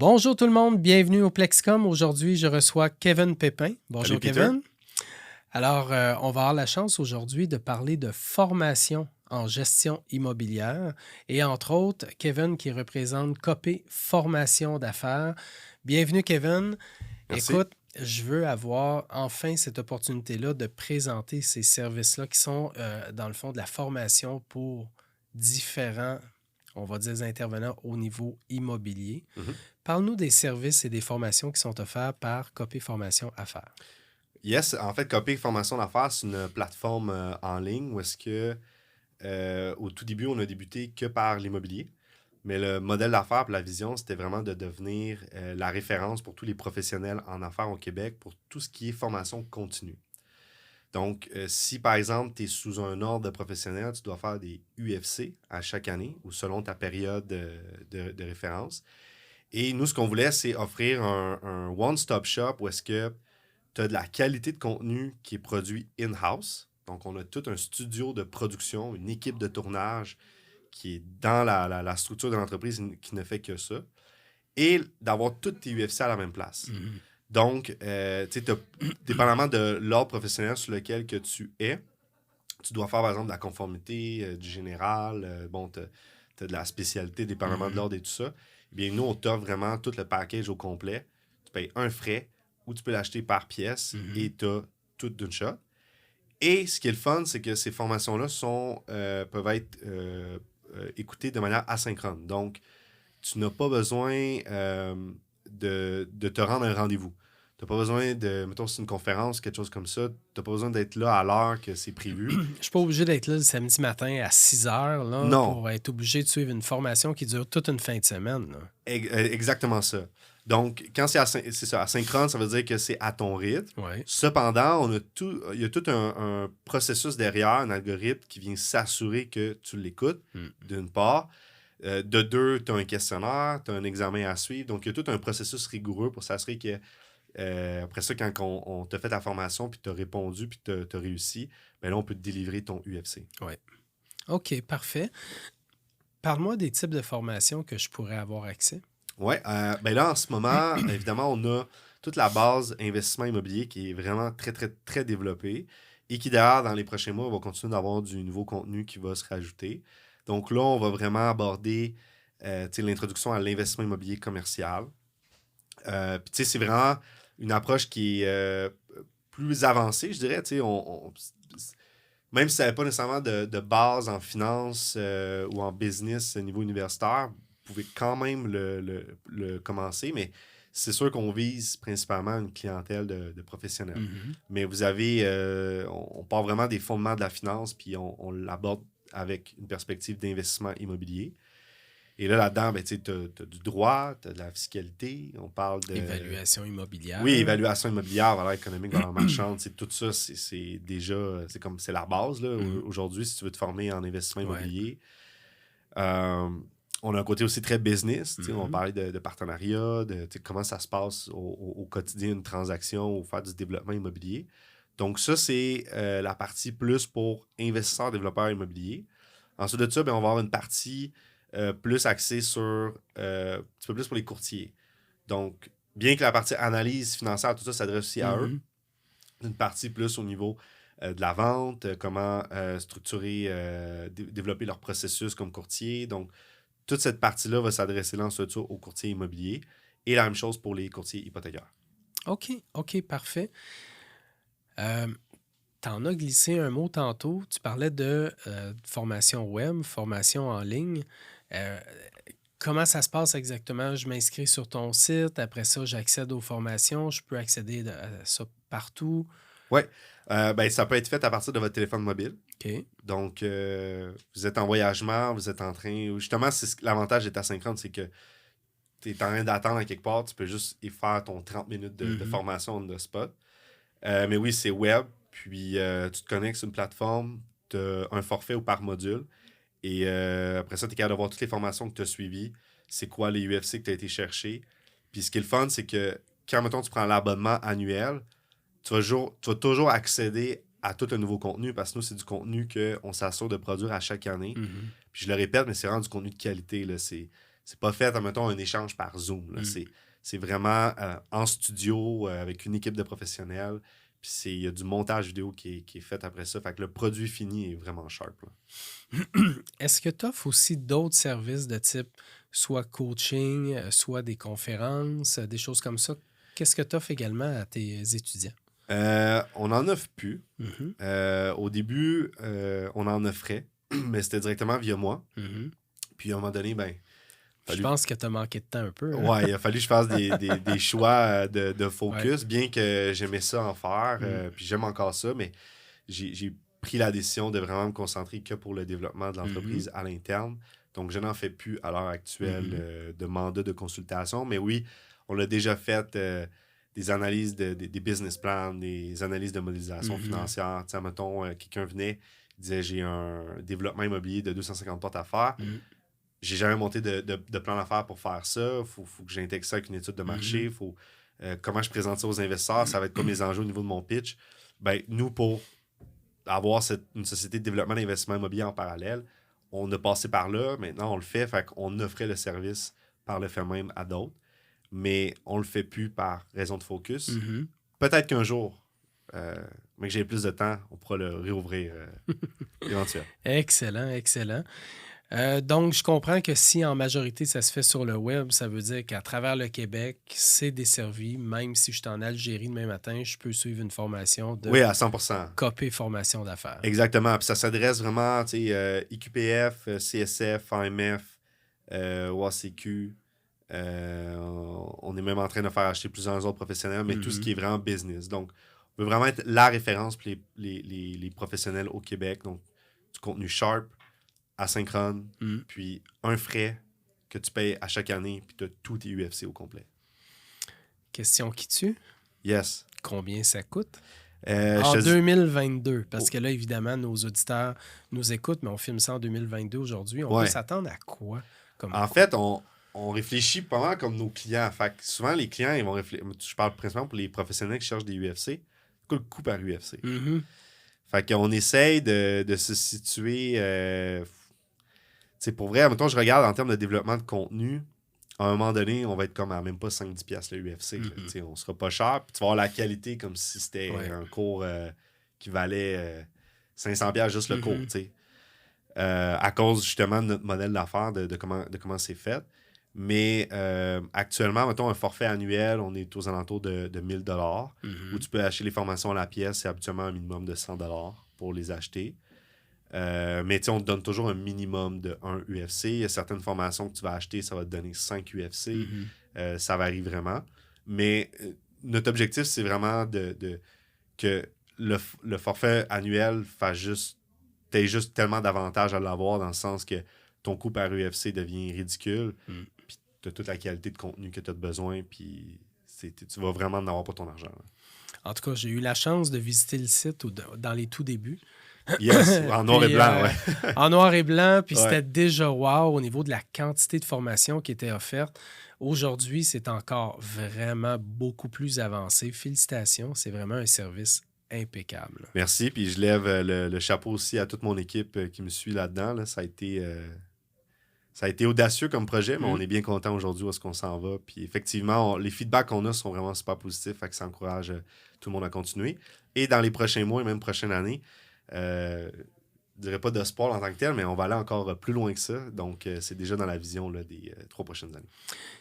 Bonjour tout le monde, bienvenue au Plexcom. Aujourd'hui, je reçois Kevin Pépin. Bonjour Salut, Peter. Kevin. Alors, on va avoir la chance aujourd'hui de parler de formation en gestion immobilière et entre autres, Kevin qui représente Copé Formation d'affaires. Bienvenue Kevin. Merci. Écoute, je veux avoir enfin cette opportunité-là de présenter ces services-là qui sont dans le fond de la formation pour différents, on va dire, intervenants au niveau immobilier. Mhm. Parle-nous des services et des formations qui sont offerts par Copé Formation Affaires. Yes, en fait, Copé Formation d'affaires, c'est une plateforme en ligne où est-ce que, au tout début, on a débuté que par l'immobilier. Mais le modèle d'affaires et la vision, c'était vraiment de devenir la référence pour tous les professionnels en affaires au Québec pour tout ce qui est formation continue. Donc, si par exemple, tu es sous un ordre de professionnel, tu dois faire des UFC à chaque année ou selon ta période de référence. Et nous, ce qu'on voulait, c'est offrir un one-stop shop où est-ce que tu as de la qualité de contenu qui est produit in-house. Donc, on a tout un studio de production, une équipe de tournage qui est dans la structure de l'entreprise qui ne fait que ça. Et d'avoir tous tes UFC à la même place. Mhm. Donc, tu sais, dépendamment de l'ordre professionnel sur lequel que tu es, tu dois faire, par exemple, de la conformité, du général. Bon, tu as de la spécialité, dépendamment de l'ordre et tout ça. Eh bien, nous, on t'offre vraiment tout le package au complet. Tu payes un frais ou tu peux l'acheter par pièce et tu as tout d'une shot. Et ce qui est le fun, c'est que ces formations-là peuvent être écoutées de manière asynchrone. Donc, tu n'as pas besoin de te rendre à un rendez-vous. Tu n'as pas besoin de, mettons, c'est une conférence, quelque chose comme ça, tu n'as pas besoin d'être là à l'heure que c'est prévu. Je ne suis pas obligé d'être là le samedi matin à 6 heures là, Non, pour être obligé de suivre une formation qui dure toute une fin de semaine. Là. exactement ça. Donc, quand c'est ça, asynchrone, ça veut dire que c'est à ton rythme. Ouais. Cependant, il y a tout un processus derrière, un algorithme qui vient s'assurer que tu l'écoutes, d'une part. De deux, tu as un questionnaire, tu as un examen à suivre. Donc, il y a tout un processus rigoureux pour s'assurer que, après ça, quand on t'a fait ta formation, puis tu as répondu, puis tu as réussi, ben là, on peut te délivrer ton UFC. Ouais. OK, parfait. Parle-moi des types de formations que je pourrais avoir accès. Oui, ben là, en ce moment, évidemment, on a toute la base investissement immobilier qui est vraiment très, très, très développée et qui, d'ailleurs, dans les prochains mois, va continuer d'avoir du nouveau contenu qui va se rajouter. Donc là, on va vraiment aborder l'introduction à l'investissement immobilier commercial. Puis, tu sais, c'est vraiment une approche qui est plus avancée, je dirais. Tu sais, même si ça n'avait pas nécessairement de base en finance ou en business au niveau universitaire, vous pouvez quand même le commencer, mais c'est sûr qu'on vise principalement une clientèle de professionnels. Mais vous avez, on part vraiment des fondements de la finance, puis on l'aborde avec une perspective d'investissement immobilier. Et là-dedans, ben, tu as du droit, tu as de la fiscalité, on parle de... Évaluation immobilière. Oui, évaluation immobilière, valeur économique, valeur marchande, tout ça, c'est déjà, c'est la base, là. Aujourd'hui, si tu veux te former en investissement immobilier. On a un côté aussi très business, on va parler de partenariat, de comment ça se passe au quotidien, une transaction ou faire du développement immobilier. Donc ça, c'est la partie plus pour investisseurs, développeurs immobiliers. Ensuite de ça, ben, on va avoir une partie plus axée sur un petit peu plus pour les courtiers. Donc, bien que la partie analyse financière, tout ça s'adresse aussi à eux, une partie plus au niveau de la vente, comment structurer, développer leur processus comme courtier. Donc, toute cette partie-là va s'adresser là ensuite aux courtiers immobiliers et la même chose pour les courtiers hypothécaires. OK, parfait. T'en as glissé un mot tantôt. Tu parlais de formation web, formation en ligne. Comment ça se passe exactement? Je m'inscris sur ton site. Après ça, j'accède aux formations. Je peux accéder à ça partout. Oui. Ben, ça peut être fait à partir de votre téléphone mobile. OK. Donc, vous êtes en voyagement, vous êtes en train... Justement, l'avantage d'être asynchrone, c'est que tu es en train d'attendre à quelque part, tu peux juste y faire ton 30 minutes de formation on the spot. Mais oui, c'est web, puis tu te connectes sur une plateforme, tu as un forfait ou par module, et après ça, tu es capable de voir toutes les formations que tu as suivies, c'est quoi les UFC que tu as été chercher. Puis ce qui est le fun, c'est que quand, mettons, tu prends l'abonnement annuel, tu vas toujours accéder à tout un nouveau contenu, parce que nous, c'est du contenu qu'on s'assure de produire à chaque année. Puis je le répète, mais c'est vraiment du contenu de qualité, là. C'est pas fait, admettons, un échange par Zoom. Là. C'est vraiment en studio avec une équipe de professionnels. Puis il y a du montage vidéo qui est fait après ça. Fait que le produit fini est vraiment sharp. Là. Est-ce que tu offres aussi d'autres services de type soit coaching, soit des conférences, des choses comme ça? Qu'est-ce que tu offres également à tes étudiants? On n'en offre plus. Mhm. Au début, on en offrait, mais c'était directement via moi. Mhm. Puis à un moment donné, Je pense que tu as manqué de temps un peu. Hein? ouais, il a fallu que je fasse des choix de Ouais. focus, bien que j'aimais ça en faire, Mm. puis j'aime encore ça, mais j'ai pris la décision de vraiment me concentrer que pour le développement de Mhm. l'entreprise à l'interne. Donc, je n'en fais plus à l'heure actuelle Mhm. de mandat de consultation, mais oui, on a déjà fait des analyses des business plans, des analyses de modélisation Mhm. financière. Tu sais, mettons, quelqu'un venait, il disait, j'ai un développement immobilier de 250 portes à faire. Mhm. J'ai jamais monté de plan d'affaires pour faire ça. Faut que j'intègre ça avec une étude de marché. Mhm. Comment je présente ça aux investisseurs. Ça va être quoi mes enjeux au niveau de mon pitch. Nous, pour avoir une société de développement d'investissement immobilier en parallèle, on a passé par là. Maintenant, on le fait. Fait qu'on offrait le service par le fait même à d'autres. Mais on le fait plus par raison de focus. Mhm. Peut-être qu'un jour, mais que j'ai plus de temps, on pourra le réouvrir éventuellement. Excellent, excellent. Donc, je comprends que si en majorité ça se fait sur le web, ça veut dire qu'à travers le Québec, c'est desservi. Même si je suis en Algérie demain matin, je peux suivre une formation de Oui, à 100%. copé formation d'affaires. Exactement. Puis ça s'adresse vraiment, tu sais, IQPF, CSF, AMF, OACQ. On est même en train de faire acheter plusieurs autres professionnels, mais tout ce qui est vraiment business. Donc, on veut vraiment être la référence pour les professionnels au Québec. Donc, du contenu sharp, asynchrone, puis un frais que tu payes à chaque année, puis tu as tous tes UFC au complet. Question qui tue. Yes. Combien ça coûte? Je En te dis- 2022, parce que là, évidemment, nos auditeurs nous écoutent, mais on filme ça en 2022 aujourd'hui. On peut Ouais. s'attendre à quoi? En fait, on réfléchit pas mal comme nos clients. Fait que souvent, les clients, ils vont réfléchir. Je parle principalement pour les professionnels qui cherchent des UFC. C'est quoi le coût par UFC? Mhm. Fait qu'on essaye de se situer. Pour vrai, mettons, je regarde en termes de développement de contenu. À un moment donné, on va être comme à même pas 5-10$ le UFC. Là. Tu sais, on sera pas cher. Puis tu vas avoir la qualité comme si c'était Ouais. un cours qui valait 500$ juste le cours. Tu sais. À cause justement de notre modèle d'affaires, de comment c'est fait. Mais actuellement, mettons un forfait annuel, on est aux alentours de 1000$, où tu peux acheter les formations à la pièce, c'est habituellement un minimum de 100$ pour les acheter. Mais on te donne toujours un minimum de 1 UFC. Il y a certaines formations que tu vas acheter, ça va te donner 5 UFC. Ça varie vraiment. Mais notre objectif, c'est vraiment que le forfait annuel fasse juste t'as juste tellement d'avantages à l'avoir dans le sens que ton coût par UFC devient ridicule, puis t'as toute la qualité de contenu que tu as besoin, puis tu vas vraiment en avoir pour ton argent. Là. En tout cas, j'ai eu la chance de visiter le site dans les tout débuts. Yes, en noir et Puis, blanc, ouais. En noir et blanc, puis Ouais. c'était déjà wow au niveau de la quantité de formations qui était offerte. Aujourd'hui, c'est encore vraiment beaucoup plus avancé. Félicitations, c'est vraiment un service impeccable. Merci, puis je lève le chapeau aussi à toute mon équipe qui me suit là-dedans. Là. Ça a été audacieux comme projet, mais on est bien content aujourd'hui où est-ce qu'on s'en va. Puis effectivement, les feedbacks qu'on a sont vraiment super positifs, fait que ça encourage tout le monde à continuer. Et dans les prochains mois et même prochaine année, je dirais pas de sport en tant que tel, mais on va aller encore plus loin que ça. Donc, c'est déjà dans la vision là, des 3 prochaines années.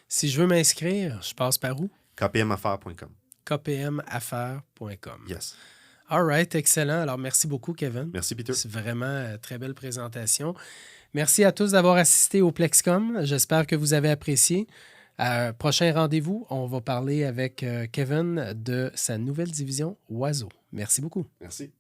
Si je veux m'inscrire, je passe par où? kpmaffaires.com. kpmaffaires.com. Yes. All right, excellent. Alors, merci beaucoup, Kevin. Merci, Peter. C'est vraiment une très belle présentation. Merci à tous d'avoir assisté au Plexcom. J'espère que vous avez apprécié. Prochain rendez-vous, on va parler avec Kevin de sa nouvelle division Oiseau. Merci beaucoup. Merci.